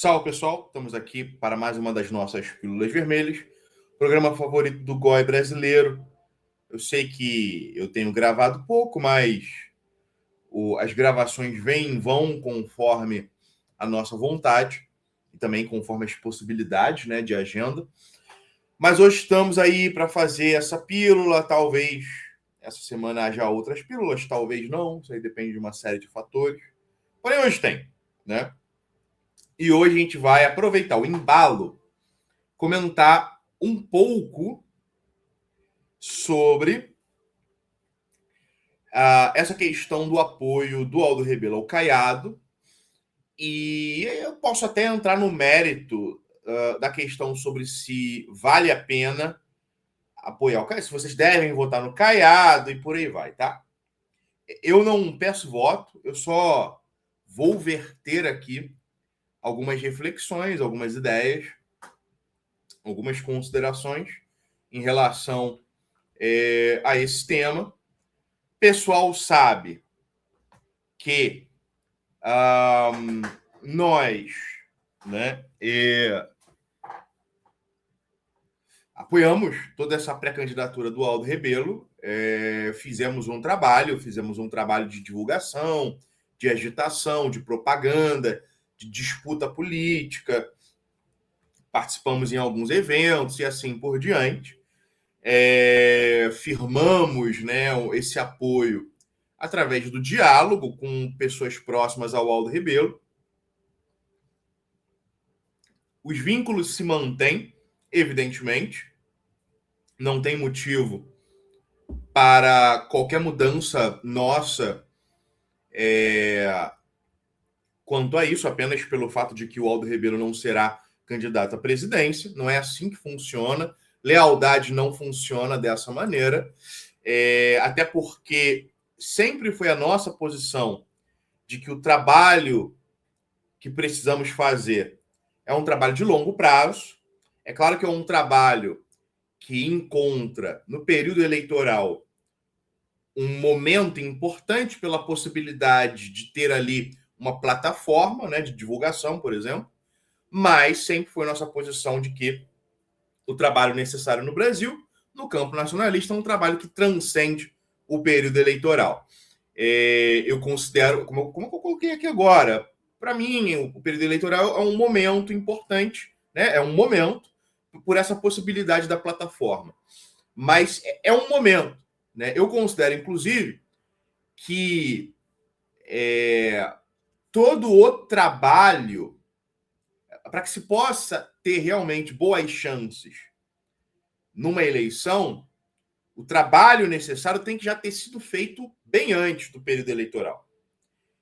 Salve, pessoal! Estamos aqui para mais uma das nossas Pílulas Vermelhas, programa favorito do GOI brasileiro. Eu sei que eu tenho gravado pouco, mas as gravações vêm e vão conforme a nossa vontade e também conforme as possibilidades, né, de agenda. Mas hoje estamos aí para fazer essa pílula, talvez essa semana haja outras pílulas, talvez não, isso aí depende de uma série de fatores. Porém, hoje tem, né? E hoje a gente vai aproveitar o embalo, comentar um pouco sobre essa questão do apoio do Aldo Rebelo ao Caiado. E eu posso até entrar no mérito da questão sobre se vale a pena apoiar o Caiado, se vocês devem votar no Caiado e por aí vai, tá? Eu não peço voto, eu só vou verter aqui algumas reflexões, algumas ideias, algumas considerações em relação a esse tema. Pessoal sabe que nós, né, apoiamos toda essa pré-candidatura do Aldo Rebelo, fizemos um trabalho de divulgação, de agitação, de propaganda, de disputa política, participamos em alguns eventos e assim por diante. Firmamos, né, esse apoio através do diálogo com pessoas próximas ao Aldo Rebelo. Os vínculos se mantêm, evidentemente. Não tem motivo para qualquer mudança nossa quanto a isso, apenas pelo fato de que o Aldo Rebelo não será candidato à presidência. Não é assim que funciona. Lealdade não funciona dessa maneira. Até porque sempre foi a nossa posição de que o trabalho que precisamos fazer é um trabalho de longo prazo. É claro que é um trabalho que encontra no período eleitoral um momento importante pela possibilidade de ter ali uma plataforma, né, de divulgação, por exemplo, mas sempre foi nossa posição de que o trabalho necessário no Brasil, no campo nacionalista, é um trabalho que transcende o período eleitoral. Eu considero, como eu coloquei aqui agora, para mim, o período eleitoral é um momento importante, né? É um momento por essa possibilidade da plataforma. Mas é um momento, né? Eu considero, inclusive, que todo o trabalho, para que se possa ter realmente boas chances numa eleição, o trabalho necessário tem que já ter sido feito bem antes do período eleitoral.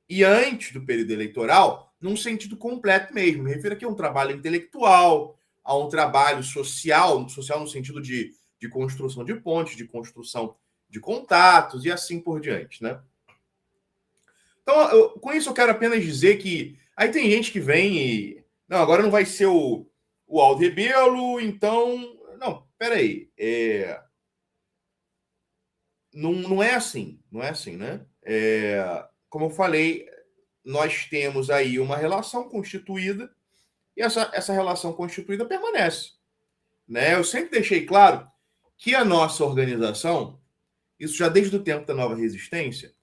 E antes do período eleitoral, num sentido completo mesmo. Me refiro aqui a um trabalho intelectual, a um trabalho social no sentido de construção de pontes, de construção de contatos e assim por diante, né? Então, com isso eu quero apenas dizer que aí tem gente que vem e não, agora não vai ser o Aldo Rebelo, então não, peraí, não é assim, né? Como eu falei, nós temos aí uma relação constituída e essa relação constituída permanece, né? Eu sempre deixei claro que a nossa organização, isso já desde o tempo da Nova Resistência,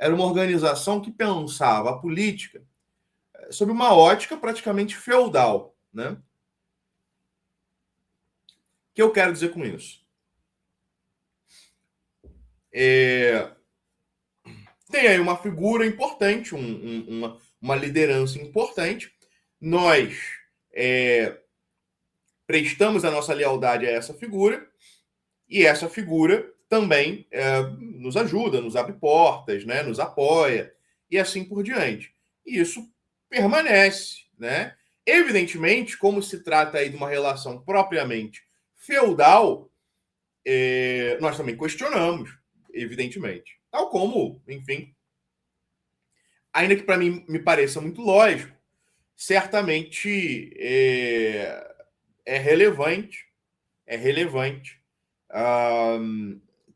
era uma organização que pensava a política sob uma ótica praticamente feudal, né? O que eu quero dizer com isso? Tem aí uma figura importante, uma liderança importante. Nós prestamos a nossa lealdade a essa figura e essa figura também nos ajuda, nos abre portas, né, nos apoia e assim por diante. E isso permanece, né? Evidentemente, como se trata aí de uma relação propriamente feudal, nós também questionamos, evidentemente. Tal como, enfim, ainda que para mim me pareça muito lógico, certamente é relevante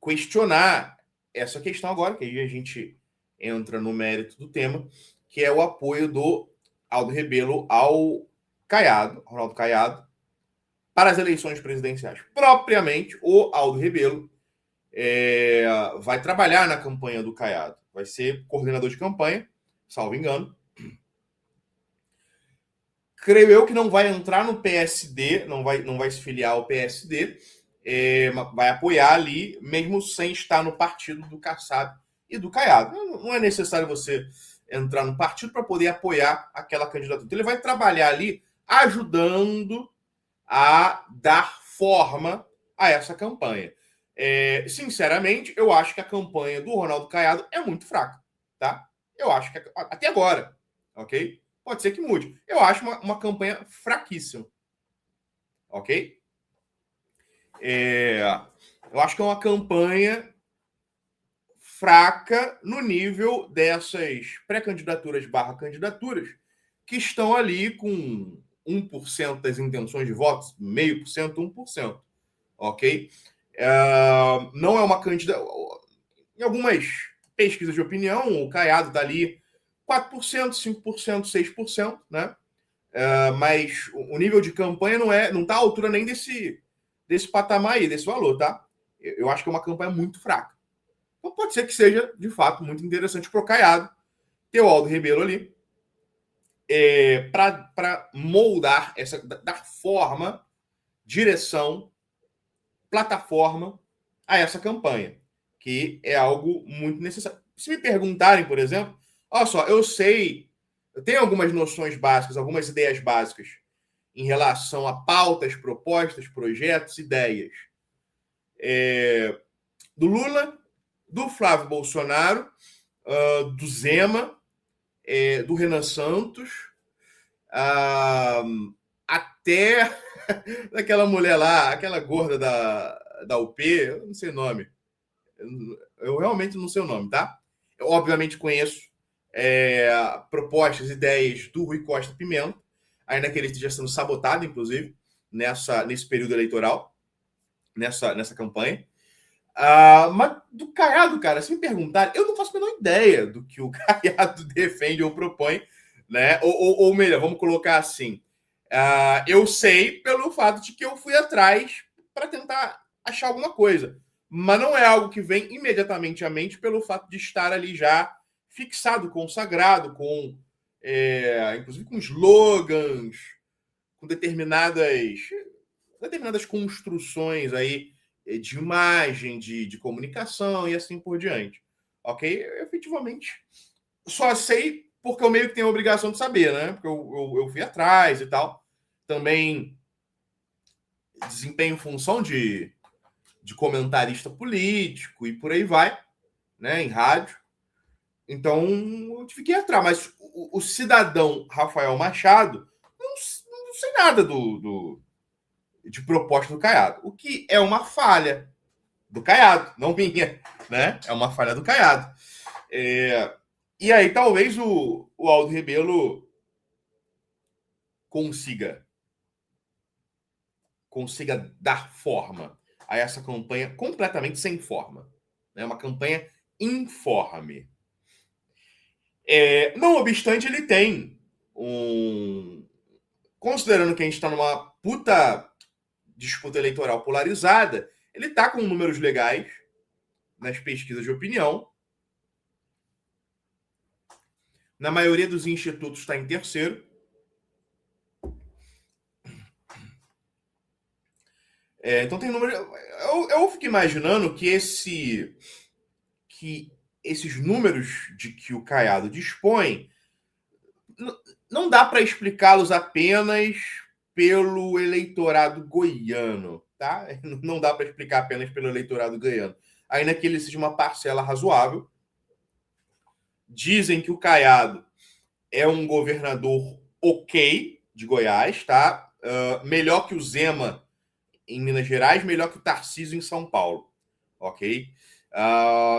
questionar essa questão agora, que aí a gente entra no mérito do tema, que é o apoio do Aldo Rebelo ao Caiado, Ronaldo Caiado, para as eleições presidenciais. Propriamente, o Aldo Rebelo vai trabalhar na campanha do Caiado. Vai ser coordenador de campanha, salvo engano. Creio eu que não vai entrar no PSD, não vai se filiar ao PSD, vai apoiar ali, mesmo sem estar no partido do Kassab e do Caiado. Não é necessário você entrar no partido para poder apoiar aquela candidatura. Então, ele vai trabalhar ali ajudando a dar forma a essa campanha. Sinceramente, eu acho que a campanha do Ronaldo Caiado é muito fraca, tá? Eu acho que até agora, ok? Pode ser que mude. Eu acho uma campanha fraquíssima, ok? Eu acho que é uma campanha fraca no nível dessas pré-candidaturas / candidaturas que estão ali com 1% das intenções de votos, 0,5%, 1%, ok? Não é uma candidatura... Em algumas pesquisas de opinião, o Caiado está ali 4%, 5%, 6%, né? Mas o nível de campanha não está à altura nem desse patamar aí, desse valor, tá? Eu acho que é uma campanha muito fraca. Então pode ser que seja, de fato, muito interessante para o Caiado ter o Aldo Rebelo ali para moldar, dar forma, direção, plataforma a essa campanha, que é algo muito necessário. Se me perguntarem, por exemplo, olha só, eu tenho algumas noções básicas, algumas ideias básicas em relação a pautas, propostas, projetos, ideias do Lula, do Flávio Bolsonaro, do Zema, do Renan Santos, até daquela mulher lá, aquela gorda da UP, eu não sei o nome. Eu realmente não sei o nome, tá? Eu, obviamente, conheço propostas, ideias do Rui Costa Pimenta, ainda que ele esteja sendo sabotado, inclusive, nesse período eleitoral, nessa campanha. Mas do Caiado, cara, se me perguntar, eu não faço a menor ideia do que o Caiado defende ou propõe, né? Ou melhor, vamos colocar assim. Eu sei pelo fato de que eu fui atrás para tentar achar alguma coisa. Mas não é algo que vem imediatamente à mente pelo fato de estar ali já fixado, consagrado, inclusive com slogans, com determinadas construções aí de imagem, de comunicação e assim por diante. Ok? Eu, efetivamente, só sei porque eu meio que tenho a obrigação de saber, né? Porque eu fui atrás e tal. Também desempenho função de comentarista político e por aí vai, né? Em rádio. Então, eu fiquei atrás. Mas o cidadão Rafael Machado, não sei nada de proposta do Caiado. O que é uma falha do Caiado, não minha, né? É uma falha do Caiado. E aí talvez o Aldo Rebelo consiga dar forma a essa campanha completamente sem forma. É uma campanha informe. Não obstante, ele tem considerando que a gente está numa puta disputa eleitoral polarizada, ele está com números legais nas pesquisas de opinião. Na maioria dos institutos está em terceiro. Então tem números. Eu fico imaginando que esses números de que o Caiado dispõe não dá para explicá-los apenas pelo eleitorado goiano, tá? Não dá para explicar apenas pelo eleitorado goiano. Ainda que ele seja uma parcela razoável. Dizem que o Caiado é um governador ok de Goiás, tá? Melhor que o Zema em Minas Gerais, melhor que o Tarcísio em São Paulo, ok?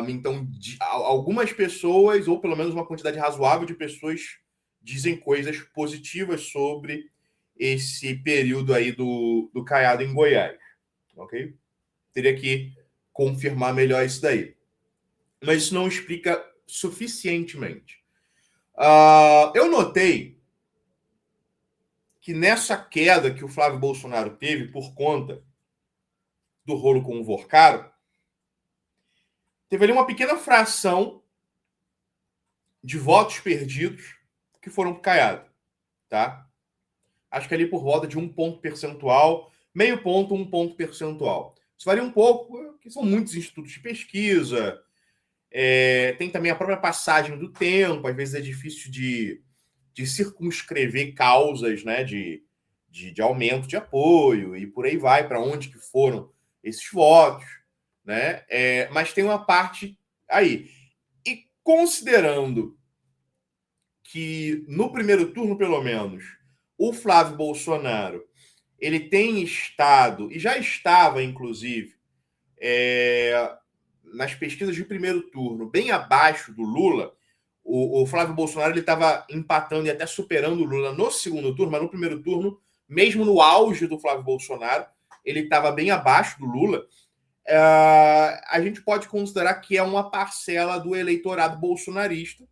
Então, algumas pessoas, ou pelo menos uma quantidade razoável de pessoas, dizem coisas positivas sobre esse período aí do Caiado em Goiás, ok? Teria que confirmar melhor isso daí. Mas isso não explica suficientemente. Eu notei que nessa queda que o Flávio Bolsonaro teve por conta do rolo com o Vorcaro, teve ali uma pequena fração de votos perdidos que foram para o Caiado, tá? Acho que ali por volta de 1 ponto percentual, meio ponto, 1 ponto percentual. Isso varia um pouco, porque são muitos institutos de pesquisa, tem também a própria passagem do tempo, às vezes é difícil de circunscrever causas, né, de aumento de apoio e por aí vai, para onde que foram esses votos, né? Mas tem uma parte aí. E considerando que no primeiro turno, pelo menos, o Flávio Bolsonaro ele tem estado, e já estava, inclusive, nas pesquisas de primeiro turno, bem abaixo do Lula. O Flávio Bolsonaro ele estava empatando e até superando o Lula no segundo turno, mas no primeiro turno, mesmo no auge do Flávio Bolsonaro, ele estava bem abaixo do Lula. A gente pode considerar que é uma parcela do eleitorado bolsonarista.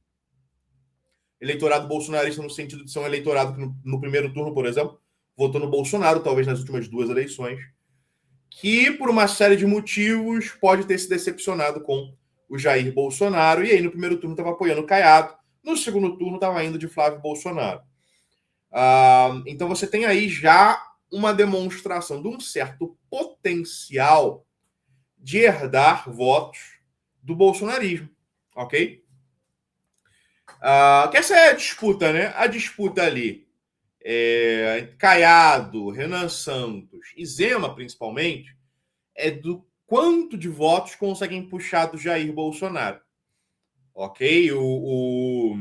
Eleitorado bolsonarista no sentido de ser um eleitorado que no primeiro turno, por exemplo, votou no Bolsonaro, talvez nas últimas 2 eleições, que por uma série de motivos pode ter se decepcionado com o Jair Bolsonaro, e aí no primeiro turno estava apoiando o Caiado, no segundo turno estava indo de Flávio Bolsonaro. Então você tem aí já uma demonstração de um certo potencial de herdar votos do bolsonarismo, ok? Que essa é a disputa, né? A disputa ali, Caiado, Renan Santos e Zema, principalmente, é do quanto de votos conseguem puxar do Jair Bolsonaro. Ok? O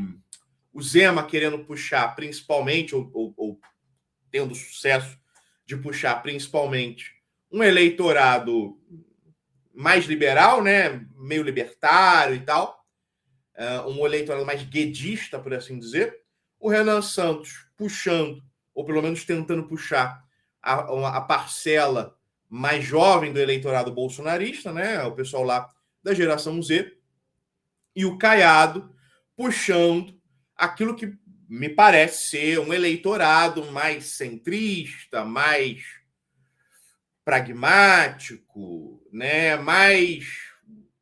Zema querendo puxar principalmente, ou tendo sucesso de puxar principalmente um eleitorado mais liberal, né? Meio libertário e tal. Um eleitorado mais guedista, por assim dizer. O Renan Santos puxando, ou pelo menos tentando puxar a parcela mais jovem do eleitorado bolsonarista, né? O pessoal lá da geração Z. E o Caiado puxando aquilo que me parece ser um eleitorado mais centrista, mais pragmático, né? Mais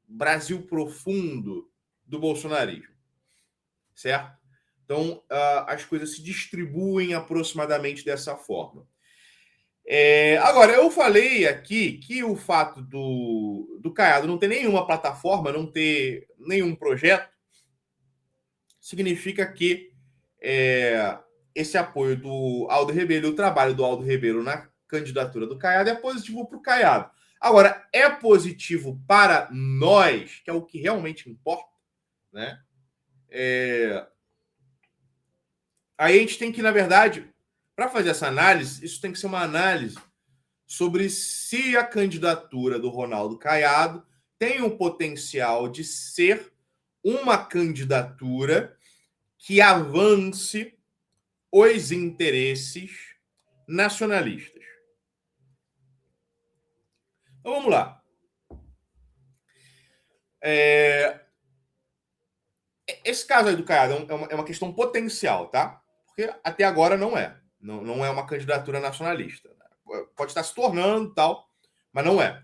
Brasil profundo do bolsonarismo, certo? Então, as coisas se distribuem aproximadamente dessa forma. Agora, eu falei aqui que o fato do Caiado não ter nenhuma plataforma, não ter nenhum projeto, significa que esse apoio do Aldo Rebelo, o trabalho do Aldo Rebelo na candidatura do Caiado é positivo para o Caiado. Agora, é positivo para nós, que é o que realmente importa, né? Aí a gente tem que, na verdade, para fazer essa análise, isso tem que ser uma análise sobre se a candidatura do Ronaldo Caiado tem o potencial de ser uma candidatura que avance os interesses nacionalistas. Então vamos lá. Esse caso aí do Caiado é uma questão potencial, tá? Porque até agora não é. Não é uma candidatura nacionalista. Pode estar se tornando tal, mas não é.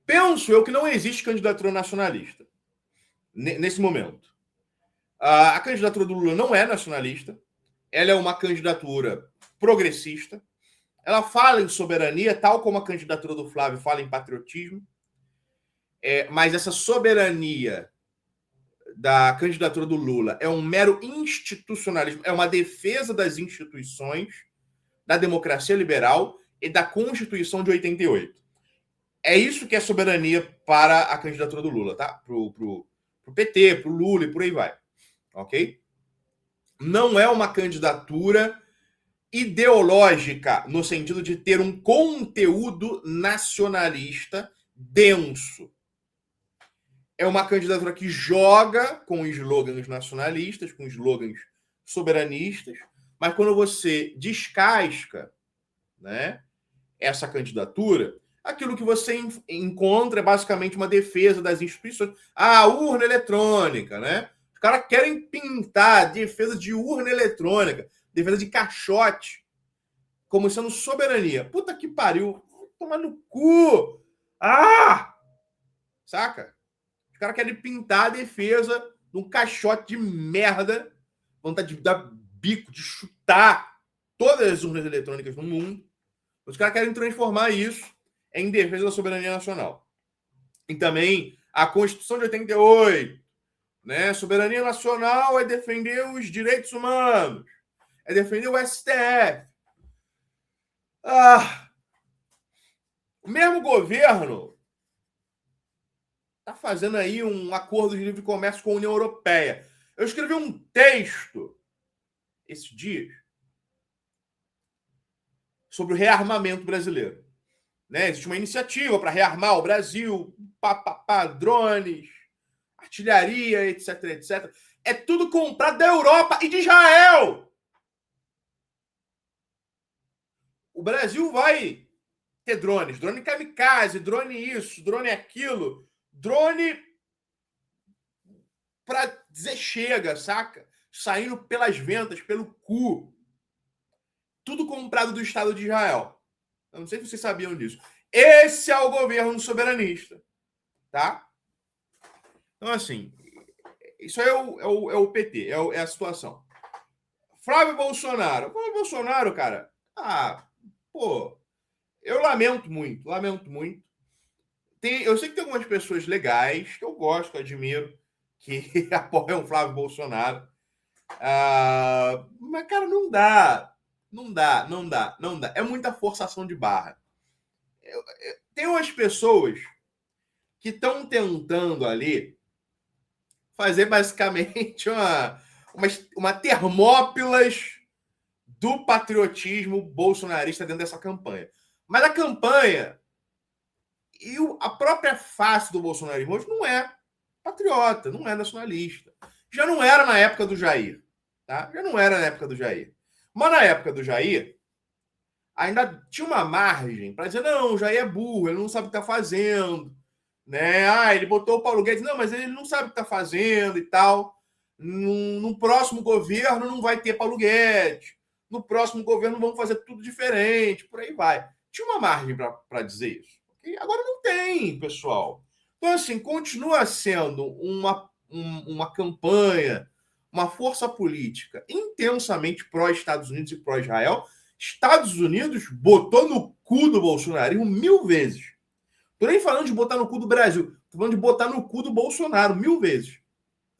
Penso eu que não existe candidatura nacionalista nesse momento. A candidatura do Lula não é nacionalista. Ela é uma candidatura progressista. Ela fala em soberania, tal como a candidatura do Flávio fala em patriotismo. Mas essa soberania da candidatura do Lula é um mero institucionalismo, é uma defesa das instituições, da democracia liberal e da Constituição de 88. É isso que é soberania para a candidatura do Lula, tá? Pro PT, pro Lula e por aí vai. Ok? Não é uma candidatura ideológica, no sentido de ter um conteúdo nacionalista denso. É uma candidatura que joga com slogans nacionalistas, com slogans soberanistas, mas quando você descasca, né, essa candidatura, aquilo que você encontra é basicamente uma defesa das instituições. Urna eletrônica, né? Os caras querem pintar a defesa de urna eletrônica. defesa de caixote, como sendo soberania. Puta que pariu. Tomar no cu. Ah! Saca? Os caras querem pintar a defesa num caixote de merda. Vontade de dar bico, de chutar todas as urnas eletrônicas no mundo. Os caras querem transformar isso em defesa da soberania nacional. E também a Constituição de 88, né? Soberania nacional é defender os direitos humanos, é defender o STF. O mesmo governo está fazendo aí um acordo de livre comércio com a União Europeia. Eu escrevi um texto esses dias sobre o rearmamento brasileiro. Né? Existe uma iniciativa para rearmar o Brasil, drones, artilharia, etc, etc. É tudo comprado da Europa e de Israel. O Brasil vai ter drones, drone kamikaze, drone isso, drone aquilo, drone para dizer chega, saca? Saindo pelas ventas, pelo cu. Tudo comprado do Estado de Israel. Eu não sei se vocês sabiam disso. Esse é o governo soberanista, tá? Então, assim, isso aí é o PT, é a situação. Flávio Bolsonaro. Flávio Bolsonaro, cara, eu lamento muito. Eu sei que tem algumas pessoas legais, que eu gosto, que eu admiro, que apoiam o Flávio Bolsonaro. Mas, cara, não dá. É muita forçação de barra. Tem umas pessoas que estão tentando ali fazer basicamente uma Termópilas do patriotismo bolsonarista dentro dessa campanha. Mas a campanha e a própria face do bolsonarismo hoje não é patriota, não é nacionalista. Já não era na época do Jair. Tá? Já não era na época do Jair. Mas na época do Jair, ainda tinha uma margem para dizer, não, o Jair é burro, ele não sabe o que está fazendo. Né? Ele botou o Paulo Guedes, não, mas ele não sabe o que está fazendo e tal. No próximo governo não vai ter Paulo Guedes. No próximo governo vamos fazer tudo diferente, por aí vai. Tinha uma margem para dizer isso. E agora não tem, pessoal. Então, assim, continua sendo uma campanha, uma força política intensamente pró-Estados Unidos e pró-Israel. Estados Unidos botou no cu do bolsonarismo 1000 vezes. Tô nem falando de botar no cu do Brasil, tô falando de botar no cu do Bolsonaro 1000 vezes.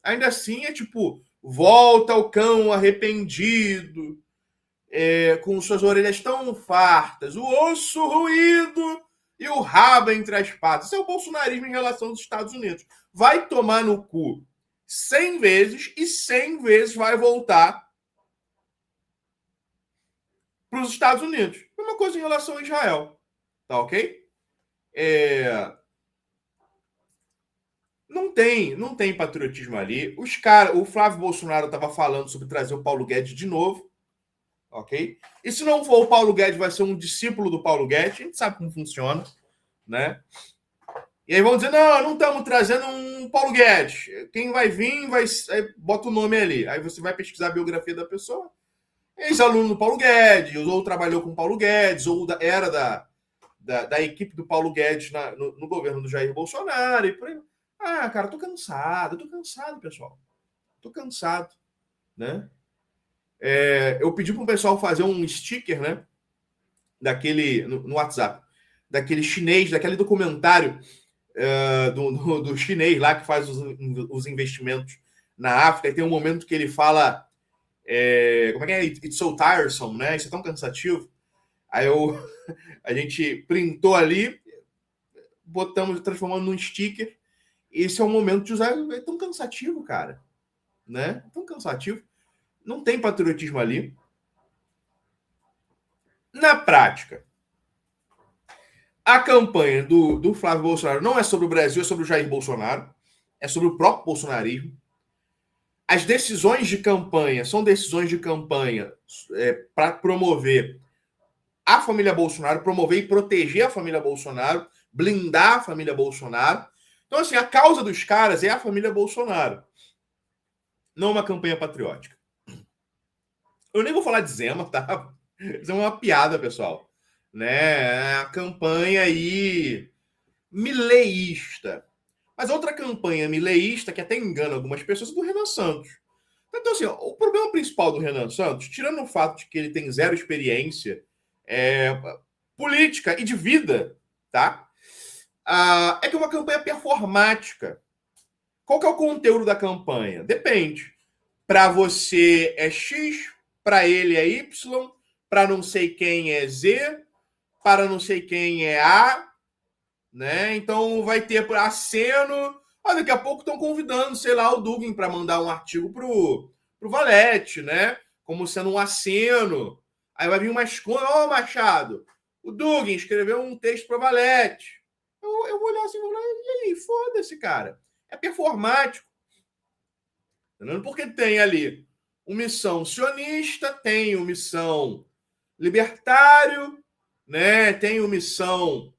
Ainda assim é tipo, volta o cão arrependido, com suas orelhas tão fartas, o osso ruído e o rabo entre as patas. Esse é o bolsonarismo em relação aos Estados Unidos. Vai tomar no cu 100 vezes e 100 vezes vai voltar para os Estados Unidos. Mesma coisa em relação a Israel. Tá ok? Não tem patriotismo ali. O Flávio Bolsonaro estava falando sobre trazer o Paulo Guedes de novo, ok? E se não for o Paulo Guedes, vai ser um discípulo do Paulo Guedes. A gente sabe como funciona, né? E aí vão dizer, não estamos trazendo um Paulo Guedes. Quem vai vir, aí bota o nome ali. Aí você vai pesquisar a biografia da pessoa. Ex-aluno do Paulo Guedes, ou trabalhou com o Paulo Guedes, ou era da equipe do Paulo Guedes no governo do Jair Bolsonaro, e por aí. Cara, tô cansado, pessoal. Tô cansado, né? Eu pedi para o pessoal fazer um sticker, né? Daquele, no WhatsApp, daquele chinês, daquele documentário do chinês lá que faz os investimentos na África, e tem um momento que ele fala como é que é? It's so tiresome, né? Isso é tão cansativo. Aí a gente printou ali, transformando num sticker. Esse é o momento de usar. É tão cansativo, cara. Né? Tão cansativo. Não tem patriotismo ali. Na prática, a campanha do Flávio Bolsonaro não é sobre o Brasil, é sobre o Jair Bolsonaro. É sobre o próprio bolsonarismo. As decisões de campanha são decisões de campanha para promover a família Bolsonaro, promover e proteger a família Bolsonaro, blindar a família Bolsonaro. Então, assim, a causa dos caras é a família Bolsonaro, não uma campanha patriótica. Eu nem vou falar de Zema, tá? Isso é uma piada, pessoal. Né? A campanha aí mileísta. Mas outra campanha mileísta que até engana algumas pessoas é do Renan Santos. Então, assim, o problema principal do Renan Santos, tirando o fato de que ele tem zero experiência política e de vida, tá? É que é uma campanha performática. Qual que é o conteúdo da campanha? Depende. Para você é X, para ele é Y, para não sei quem é Z, para não sei quem é A, né? Então vai ter aceno. Daqui a pouco estão convidando, sei lá, o Dugin para mandar um artigo pro Valete, né? Como sendo um aceno. Aí vai vir uma escolha, Machado, o Dugin escreveu um texto pro Valete. Eu vou olhar assim e vou falar, e aí, foda-se, cara. É performático. Porque tem ali uma missão sionista, tem uma missão libertário, né? Tem uma missão,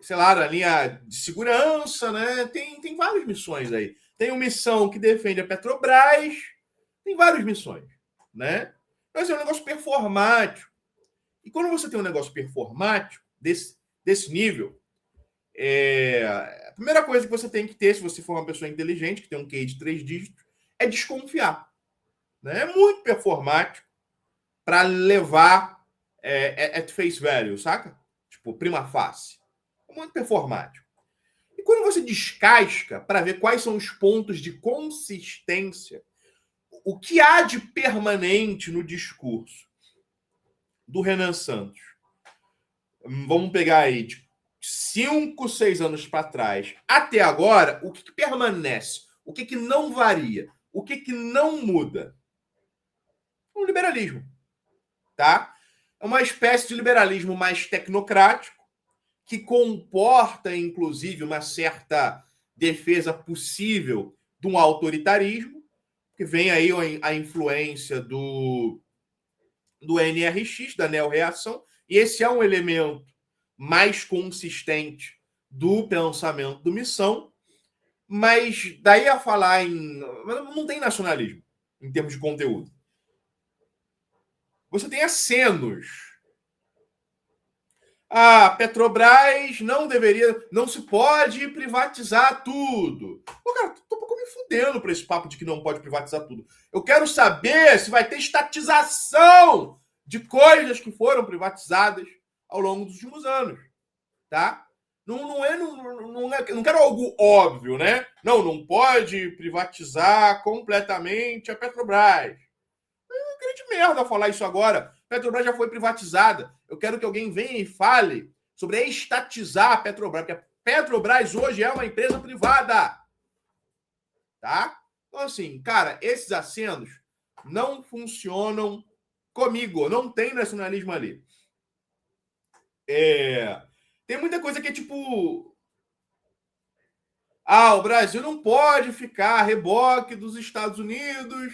sei lá, na linha de segurança, né? Tem várias missões aí. Tem uma missão que defende a Petrobras, tem várias missões, né? Mas é um negócio performático. E quando você tem um negócio performático desse nível, a primeira coisa que você tem que ter, se você for uma pessoa inteligente, que tem um QI de 3 dígitos, é desconfiar. Né? É muito performático para levar at face value, saca? Tipo, prima facie. É muito performático. E quando você descasca para ver quais são os pontos de consistência, o que há de permanente no discurso do Renan Santos? Vamos pegar aí de 5, 6 anos para trás até agora, o que permanece? O que não varia? O que não muda? O liberalismo, tá? É uma espécie de liberalismo mais tecnocrático, que comporta, inclusive, uma certa defesa possível de um autoritarismo, que vem aí a influência do NRX, da neorreação, e esse é um elemento mais consistente do pensamento do Missão, mas daí a falar em... Não tem nacionalismo, em termos de conteúdo. Você tem acenos. Petrobras não se pode privatizar tudo. Pô, cara, tô um pouco me fudendo para esse papo de que não pode privatizar tudo. Eu quero saber se vai ter estatização de coisas que foram privatizadas ao longo dos últimos anos, tá? Não quero algo óbvio, né? Não pode privatizar completamente a Petrobras. É grande merda falar isso agora. A Petrobras já foi privatizada. Eu quero que alguém venha e fale sobre estatizar a Petrobras, porque a Petrobras hoje é uma empresa privada. Tá? Então, assim, cara, esses acenos não funcionam comigo. Não tem nacionalismo ali. Tem muita coisa que é tipo... o Brasil não pode ficar a reboque dos Estados Unidos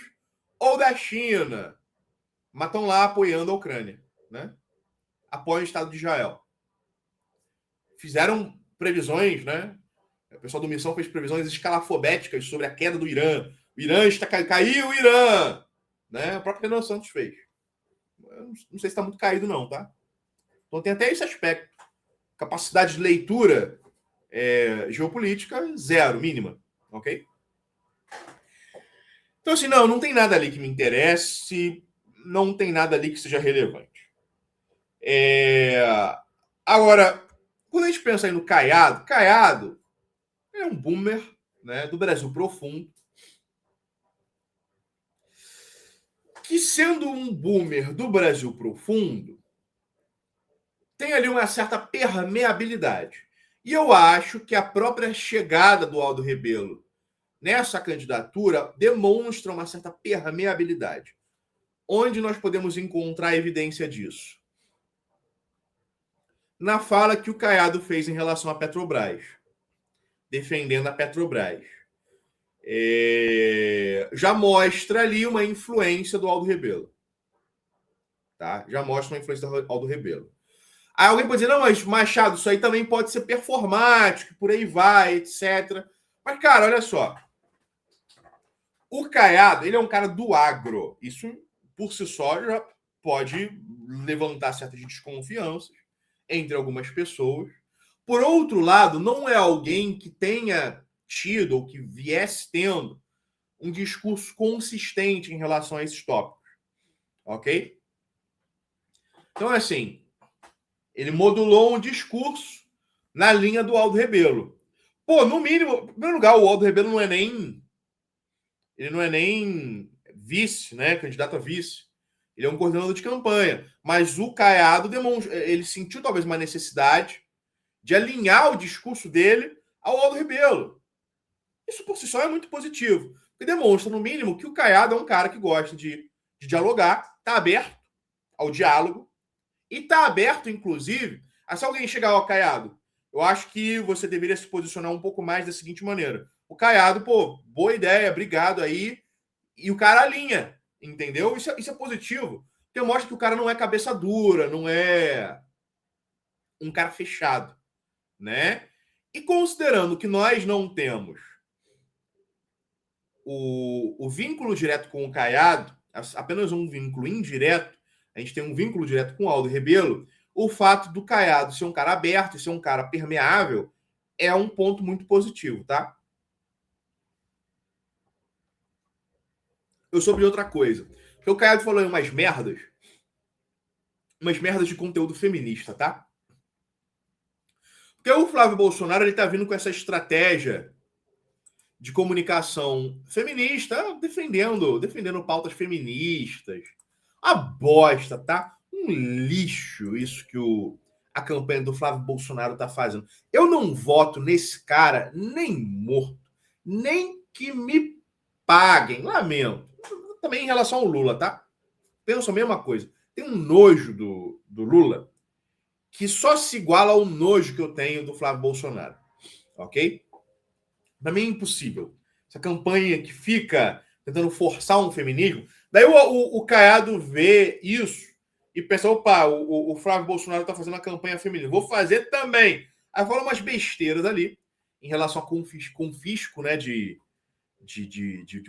ou da China. Mas estão lá apoiando a Ucrânia, né? Apoiam o Estado de Israel. Fizeram previsões, né? O pessoal do Missão fez previsões escalafobéticas sobre a queda do Irã. O Irã caiu o Irã, né? O próprio Renan Santos fez. Eu não sei se está muito caído não, tá? Então tem até esse aspecto. Capacidade de leitura geopolítica zero, mínima, ok? Então assim, não tem nada ali que me interesse, não tem nada ali que seja relevante. Agora, quando a gente pensa aí no Caiado é um boomer, né, do Brasil profundo, que sendo um boomer do Brasil profundo, tem ali uma certa permeabilidade. E eu acho que a própria chegada do Aldo Rebelo nessa candidatura demonstra uma certa permeabilidade. Onde nós podemos encontrar evidência disso? Na fala que o Caiado fez em relação à Petrobras, defendendo a Petrobras. Já mostra ali uma influência do Aldo Rebelo. Tá? Já mostra uma influência do Aldo Rebelo. Aí alguém pode dizer, não, mas Machado, isso aí também pode ser performático, por aí vai, etc. Mas, cara, olha só. O Caiado, ele é um cara do agro. Isso, por si só, já pode levantar certas desconfianças entre algumas pessoas. Por outro lado, não é alguém que tenha tido ou que viesse tendo um discurso consistente em relação a esses tópicos, ok? Então, assim, ele modulou um discurso na linha do Aldo Rebelo. Pô, no mínimo, em primeiro lugar, o Aldo Rebelo não é nem vice, né? Candidato a vice. Ele é um coordenador de campanha. Mas o Caiado ele sentiu talvez uma necessidade de alinhar o discurso dele ao Aldo Rebelo. Isso por si só é muito positivo. Porque demonstra, no mínimo, que o Caiado é um cara que gosta de dialogar, está aberto ao diálogo e está aberto, inclusive, a se alguém chegar ao Caiado, eu acho que você deveria se posicionar um pouco mais da seguinte maneira. O Caiado, pô, boa ideia, obrigado aí. E o cara alinha, entendeu? Isso é positivo. Porque mostra que o cara não é cabeça dura, não é um cara fechado, né? E considerando que nós não temos o vínculo direto com o Caiado, apenas um vínculo indireto, a gente tem um vínculo direto com o Aldo Rebelo, o fato do Caiado ser um cara aberto, ser um cara permeável, é um ponto muito positivo, tá? Eu soube de outra coisa. Porque o Caiado falou em umas merdas de conteúdo feminista, tá? Porque o Flávio Bolsonaro, ele tá vindo com essa estratégia de comunicação feminista, defendendo pautas feministas. A bosta, tá? Um lixo isso que a campanha do Flávio Bolsonaro tá fazendo. Eu não voto nesse cara nem morto, nem que me paguem. Lamento. Também em relação ao Lula, tá? Penso a mesma coisa. Tem um nojo do Lula que só se iguala ao nojo que eu tenho do Flávio Bolsonaro. Ok? Para mim é impossível. Essa campanha que fica tentando forçar um feminismo. Daí o Caiado vê isso e pensa: opa, o Flávio Bolsonaro está fazendo uma campanha feminina, vou fazer também. Aí fala umas besteiras ali em relação a confisco, né, de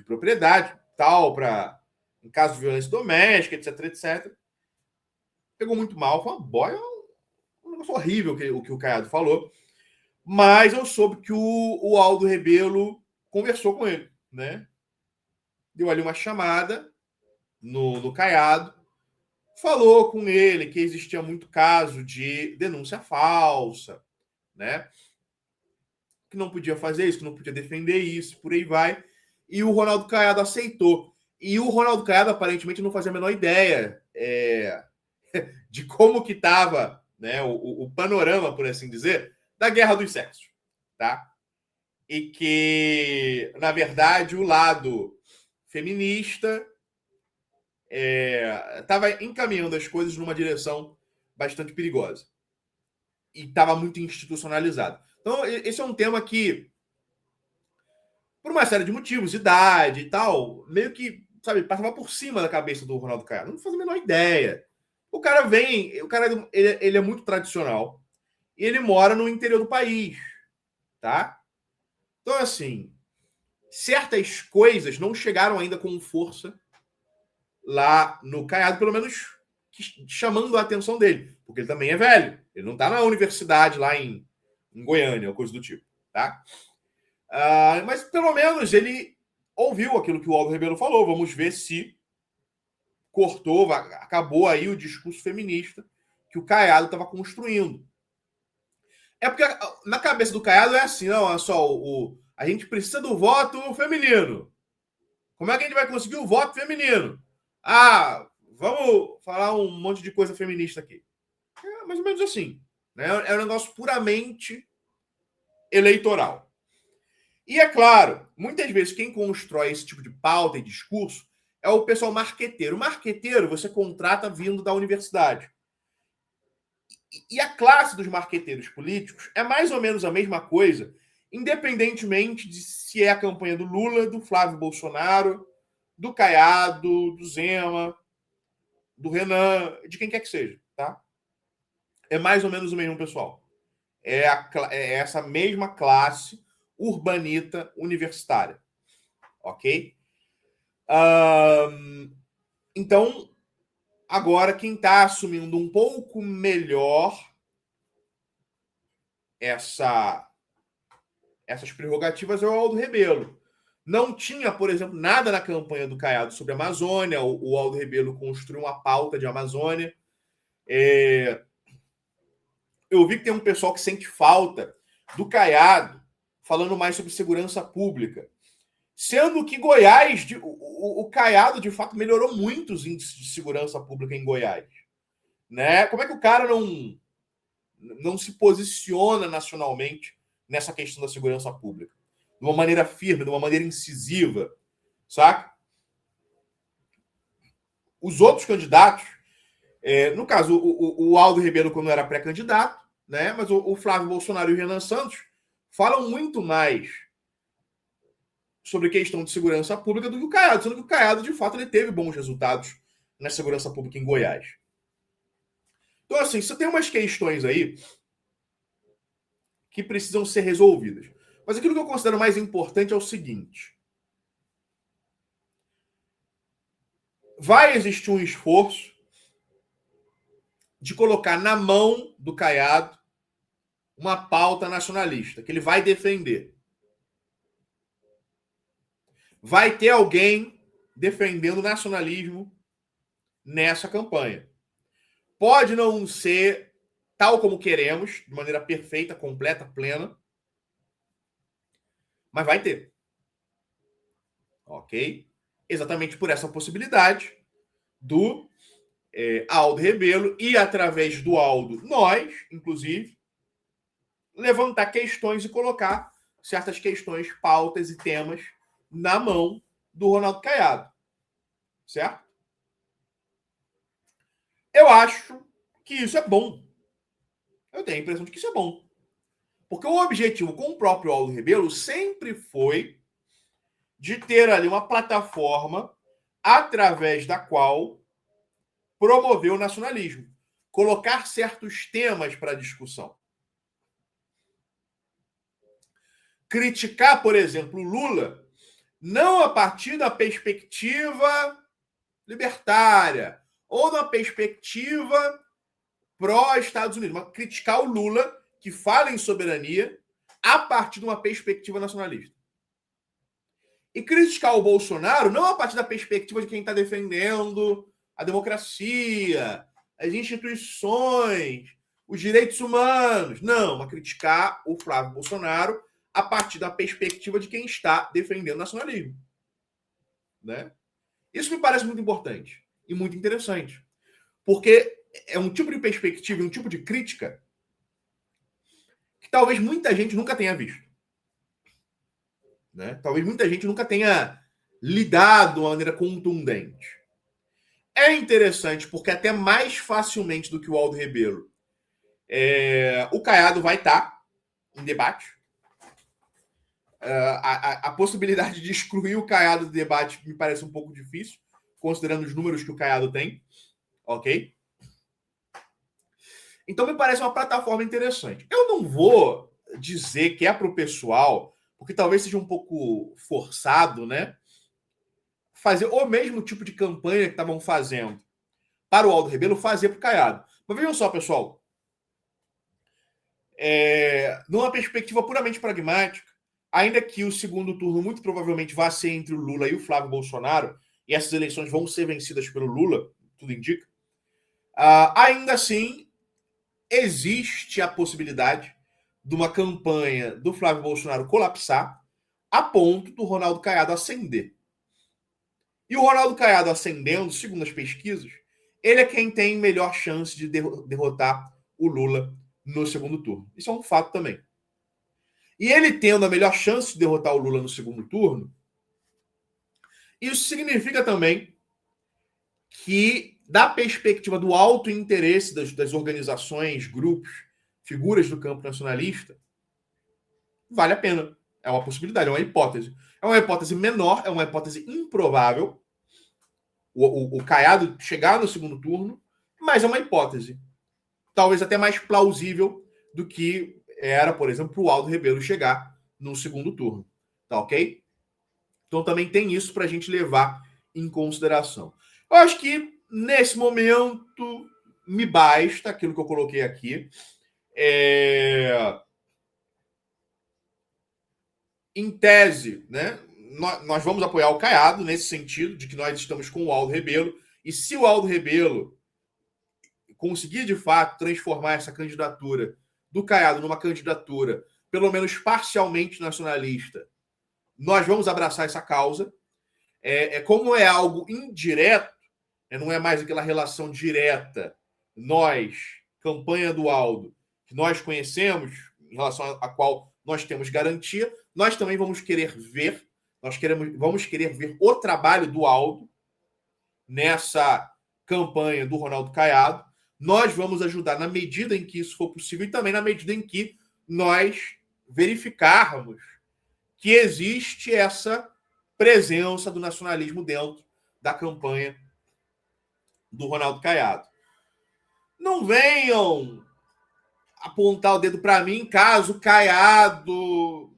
propriedade, tal, para em caso de violência doméstica, etc, etc. Pegou muito mal, foi uma boia, um negócio horrível o que o Caiado falou. Mas eu soube que o Aldo Rebelo conversou com ele, né? Deu ali uma chamada no Caiado, falou com ele que existia muito caso de denúncia falsa, né? Que não podia fazer isso, que não podia defender isso, por aí vai. E o Ronaldo Caiado aceitou. E o Ronaldo Caiado aparentemente não fazia a menor ideia de como que estava, né, o panorama, por assim dizer, da guerra dos sexos, tá? E que, na verdade, o lado feminista estava encaminhando as coisas numa direção bastante perigosa. E estava muito institucionalizado. Então, esse é um tema que, por uma série de motivos, idade e tal, meio que, sabe, passava por cima da cabeça do Ronaldo Caiado. Não fazia a menor ideia. O cara ele é muito tradicional e ele mora no interior do país, tá? Então, assim, certas coisas não chegaram ainda com força lá no Caiado, pelo menos chamando a atenção dele, porque ele também é velho. Ele não está na universidade lá em Goiânia, ou coisa do tipo, tá? Mas pelo menos ele ouviu aquilo que o Aldo Rebelo falou. Vamos ver se acabou aí o discurso feminista que o Caiado estava construindo. É porque na cabeça do Caiado é assim, não, olha só, a gente precisa do voto feminino. Como é que a gente vai conseguir o voto feminino? Vamos falar um monte de coisa feminista aqui. É mais ou menos assim. Né? É um negócio puramente eleitoral. E é claro, muitas vezes quem constrói esse tipo de pauta e discurso é o pessoal marqueteiro. O marqueteiro você contrata vindo da universidade. E a classe dos marqueteiros políticos é mais ou menos a mesma coisa, independentemente de se é a campanha do Lula, do Flávio Bolsonaro, do Caiado, do Zema, do Renan, de quem quer que seja, tá? É mais ou menos o mesmo pessoal. É essa mesma classe urbanita universitária, ok? Então, agora quem está assumindo um pouco melhor essas prerrogativas é o Aldo Rebelo. Não tinha, por exemplo, nada na campanha do Caiado sobre a Amazônia. O Aldo Rebelo construiu uma pauta de Amazônia. Eu vi que tem um pessoal que sente falta do Caiado falando mais sobre segurança pública. Sendo que Goiás, o Caiado, de fato, melhorou muito os índices de segurança pública em Goiás. Né? Como é que o cara não se posiciona nacionalmente nessa questão da segurança pública? De uma maneira firme, de uma maneira incisiva, saca? Os outros candidatos, no caso, o Aldo Rebelo, quando era pré-candidato, né? Mas o Flávio Bolsonaro e o Renan Santos falam muito mais sobre questão de segurança pública do que o Caiado, sendo que o Caiado, de fato, ele teve bons resultados na segurança pública em Goiás. Então, assim, você tem umas questões aí que precisam ser resolvidas. Mas aquilo que eu considero mais importante é o seguinte: vai existir um esforço de colocar na mão do Caiado uma pauta nacionalista, que ele vai defender. Vai ter alguém defendendo o nacionalismo nessa campanha. Pode não ser tal como queremos, de maneira perfeita, completa, plena, mas vai ter. Ok? Exatamente por essa possibilidade do Aldo Rebelo e, através do Aldo, nós, inclusive, levantar questões e colocar certas questões, pautas e temas na mão do Ronaldo Caiado. Certo? Eu acho que isso é bom. Eu tenho a impressão de que isso é bom. Porque o objetivo com o próprio Aldo Rebelo sempre foi de ter ali uma plataforma através da qual promover o nacionalismo, colocar certos temas para discussão. Criticar, por exemplo, o Lula, não a partir da perspectiva libertária ou da perspectiva pró-Estados Unidos, mas criticar o Lula, que fala em soberania, a partir de uma perspectiva nacionalista. E criticar o Bolsonaro não a partir da perspectiva de quem está defendendo a democracia, as instituições, os direitos humanos. Não, mas criticar o Flávio Bolsonaro a partir da perspectiva de quem está defendendo o nacionalismo. Né? Isso me parece muito importante e muito interessante. Porque é um tipo de perspectiva, um tipo de crítica que talvez muita gente nunca tenha visto. Né? Talvez muita gente nunca tenha lidado de uma maneira contundente. É interessante porque até mais facilmente do que o Aldo Rebelo, o Caiado vai estar em debate. A possibilidade de excluir o Caiado do debate me parece um pouco difícil, considerando os números que o Caiado tem. Ok? Então me parece uma plataforma interessante. Eu não vou dizer que é para o pessoal, porque talvez seja um pouco forçado, né? Fazer o mesmo tipo de campanha que estavam fazendo para o Aldo Rebelo, fazer para o Caiado. Mas vejam só, pessoal. Numa perspectiva puramente pragmática, ainda que o segundo turno muito provavelmente vá ser entre o Lula e o Flávio Bolsonaro, e essas eleições vão ser vencidas pelo Lula, tudo indica, ainda assim existe a possibilidade de uma campanha do Flávio Bolsonaro colapsar a ponto do Ronaldo Caiado ascender. E o Ronaldo Caiado ascendendo, segundo as pesquisas, ele é quem tem melhor chance de derrotar o Lula no segundo turno. Isso é um fato também. E ele tendo a melhor chance de derrotar o Lula no segundo turno, isso significa também que, da perspectiva do alto interesse das organizações, grupos, figuras do campo nacionalista, vale a pena. É uma possibilidade, é uma hipótese. É uma hipótese menor, é uma hipótese improvável. O Caiado chegar no segundo turno, mas é uma hipótese. Talvez até mais plausível do que era, por exemplo, o Aldo Rebelo chegar no segundo turno. Tá ok? Então também tem isso para a gente levar em consideração. Eu acho que, nesse momento, me basta aquilo que eu coloquei aqui. Em tese, né, nós vamos apoiar o Caiado nesse sentido, de que nós estamos com o Aldo Rebelo, e se o Aldo Rebelo conseguir, de fato, transformar essa candidatura do Caiado numa candidatura, pelo menos parcialmente nacionalista, nós vamos abraçar essa causa. Como é algo indireto, não é mais aquela relação direta, nós, campanha do Aldo, que nós conhecemos, em relação à qual nós temos garantia, nós também vamos querer ver, vamos querer ver o trabalho do Aldo nessa campanha do Ronaldo Caiado. Nós vamos ajudar na medida em que isso for possível e também na medida em que nós verificarmos que existe essa presença do nacionalismo dentro da campanha do Ronaldo Caiado. Não venham apontar o dedo para mim caso o Caiado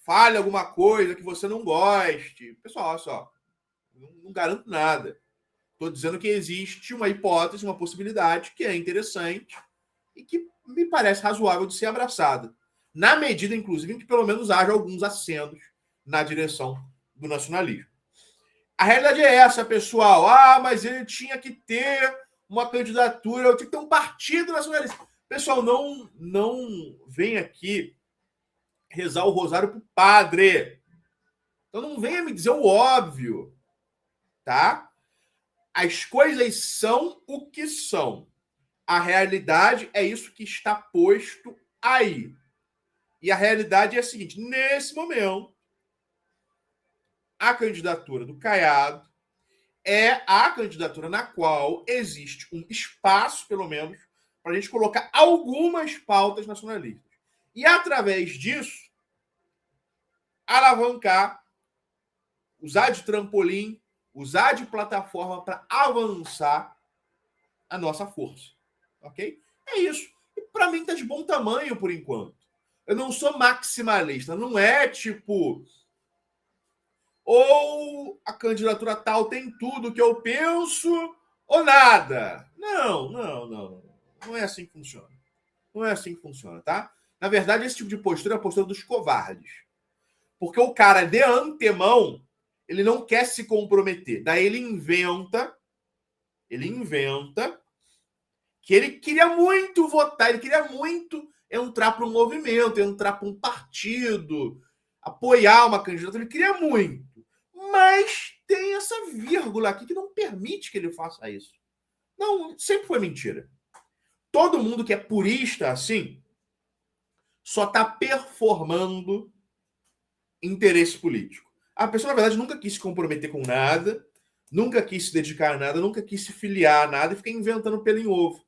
fale alguma coisa que você não goste. Pessoal, olha só, não garanto nada. Estou dizendo que existe uma hipótese, uma possibilidade que é interessante e que me parece razoável de ser abraçada. Na medida, inclusive, em que pelo menos haja alguns acenos na direção do nacionalismo. A realidade é essa, pessoal. Mas ele tinha que ter uma candidatura, eu tinha que ter um partido nacionalista. Pessoal, não vem aqui rezar o rosário pro padre. Então não venha me dizer o óbvio, tá? As coisas são o que são. A realidade é isso que está posto aí. E a realidade é a seguinte: nesse momento, a candidatura do Caiado é a candidatura na qual existe um espaço, pelo menos, para a gente colocar algumas pautas nacionalistas. E, através disso, alavancar, usar de trampolim, usar de plataforma para avançar a nossa força. Ok? É isso. E para mim está de bom tamanho por enquanto. Eu não sou maximalista. Não é tipo... ou a candidatura tal tem tudo que eu penso ou nada. Não. Não é assim que funciona. Não é assim que funciona, tá? Na verdade, esse tipo de postura é a postura dos covardes. Porque o cara, de antemão, ele não quer se comprometer. Daí ele inventa que ele queria muito votar, ele queria muito entrar para um movimento, entrar para um partido, apoiar uma candidatura, ele queria muito. Mas tem essa vírgula aqui que não permite que ele faça isso. Não, sempre foi mentira. Todo mundo que é purista assim só está performando interesse político. A pessoa, na verdade, nunca quis se comprometer com nada, nunca quis se dedicar a nada, nunca quis se filiar a nada e fica inventando pelo em ovo.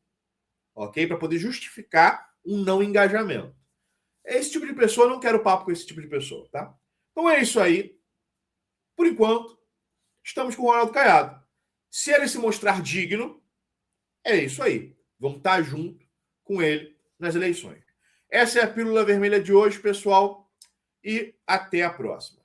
Ok? Para poder justificar um não engajamento. Esse tipo de pessoa, eu não quero papo com esse tipo de pessoa, tá? Então é isso aí. Por enquanto, estamos com o Ronaldo Caiado. Se ele se mostrar digno, é isso aí. Vamos estar junto com ele nas eleições. Essa é a Pílula Vermelha de hoje, pessoal, e até a próxima.